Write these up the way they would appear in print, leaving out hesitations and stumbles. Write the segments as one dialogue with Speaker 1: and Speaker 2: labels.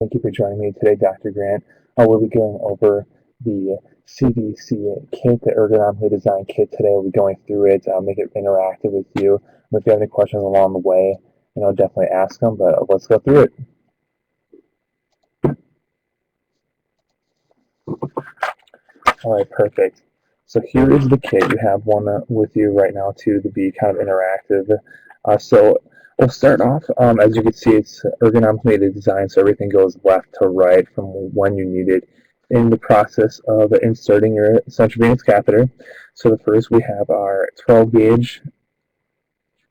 Speaker 1: Thank you for joining me today, Dr. Grant. We'll be going over the CVC kit, the ergonomically designed kit today. We'll be going through it, make it interactive with you. If you have any questions along the way, definitely ask them, but let's go through it. All right, perfect. So here is the kit. You have one with you right now too to be kind of interactive. So we'll start off. As you can see, it's ergonomically designed, so everything goes left to right from when you need it in the process of inserting your central venous catheter. So the first we have our 12 gauge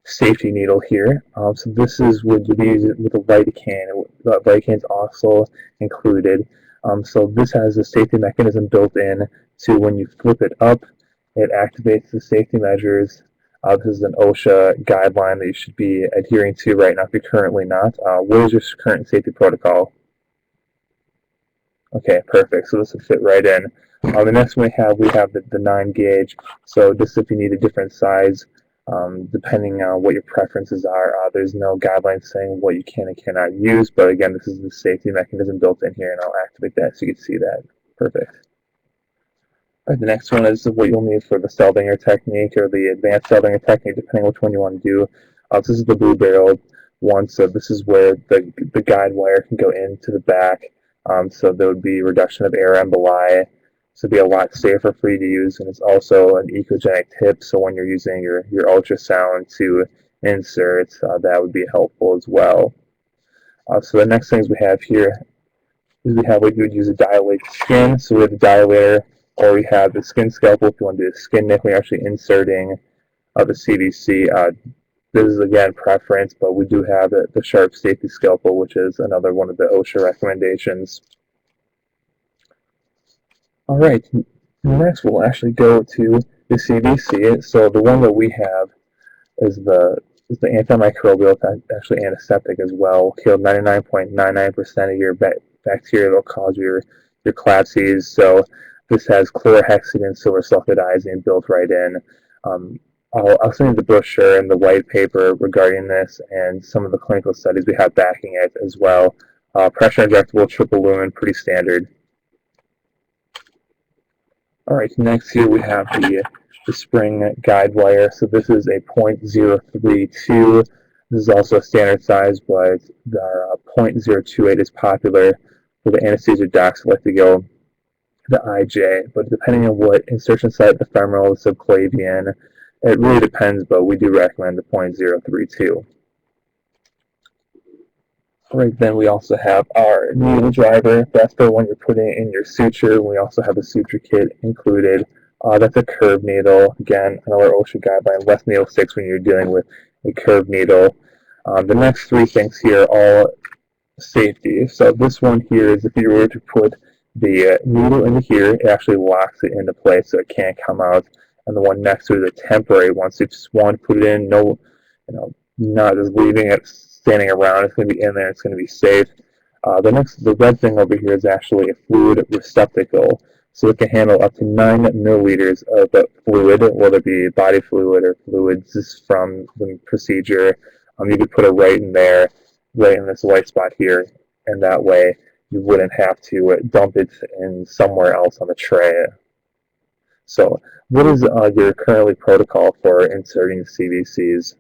Speaker 1: safety needle here. So this is would be used with a Lidocaine. The Lidocaine is also included. So this has a safety mechanism built in to when you flip it up, it activates the safety measures. This is an OSHA guideline that you should be adhering to right now if you're currently not. What is your current safety protocol? Okay, perfect. So this will fit right in. The next one we have the 9 gauge. So just if you need a different size, depending on what your preferences are, there's no guidelines saying what you can and cannot use. But again, this is the safety mechanism built in here, and I'll activate that so you can see that. Perfect. All right, the next one is what you'll need for the Seldinger technique or the advanced Seldinger technique, depending which one you want to do. This is the blue barreled one, so this is where the guide wire can go into the back. So there would be reduction of air emboli. So it'd be a lot safer for you to use, and it's also an ecogenic tip. So when you're using your ultrasound to insert, that would be helpful as well. So the next things we have here is we have what you would use to dilate the skin. So we have the dilator, or we have the skin scalpel if you want to do a skin nick. We're actually inserting the CVC. This is again preference, but we do have the sharp safety scalpel, which is another one of the OSHA recommendations. All right, next we'll actually go to the CVC. So the one that we have is the antimicrobial, actually antiseptic as well. Kill 99.99% of your bacteria that will cause your CLABSIs. So this has chlorhexidine and silver sulfidizine built right in. I'll send you the brochure and the white paper regarding this and some of the clinical studies we have backing it as well. Pressure injectable, triple lumen, pretty standard. All right, next here we have the spring guide wire. So this is a .032. This is also a standard size, but the .028 is popular for the anesthesia docs who like to go the IJ. But depending on what insertion site, the femoral, the subclavian, it really depends, but we do recommend the .032. Right, then we also have our needle driver. That's for when you're putting in your suture. We also have a suture kit included. That's a curved needle. Again, another OSHA guideline, less needle sticks when you're dealing with a curved needle. The next three things here are safety. So this one here is if you were to put the needle into here, it actually locks it into place so it can't come out. And the one next to it is a temporary one. So you just want to put it in, no, not just leaving it standing around. It's going to be in there. It's going to be safe. The red thing over here is actually a fluid receptacle. So it can handle up to 9 milliliters of fluid, whether it be body fluid or fluids from the procedure. You could put it right in there, right in this white spot here, and that way you wouldn't have to dump it in somewhere else on the tray. So what is your currently protocol for inserting CVCs?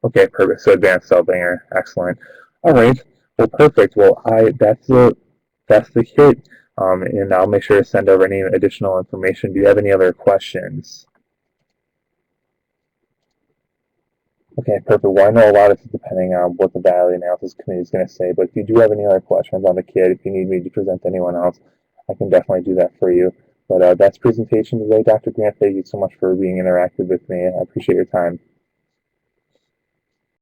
Speaker 1: Okay, perfect. So advanced Seldinger, excellent. All right, well, perfect. Well, that's the kit, and I'll make sure to send over any additional information. Do you have any other questions? Okay, perfect. Well, I know a lot of it depending on what the Value Analysis Committee is going to say, but if you do have any other questions on the kit, if you need me to present to anyone else, I can definitely do that for you. But that's presentation today, Dr. Grant. Thank you so much for being interactive with me. I appreciate your time.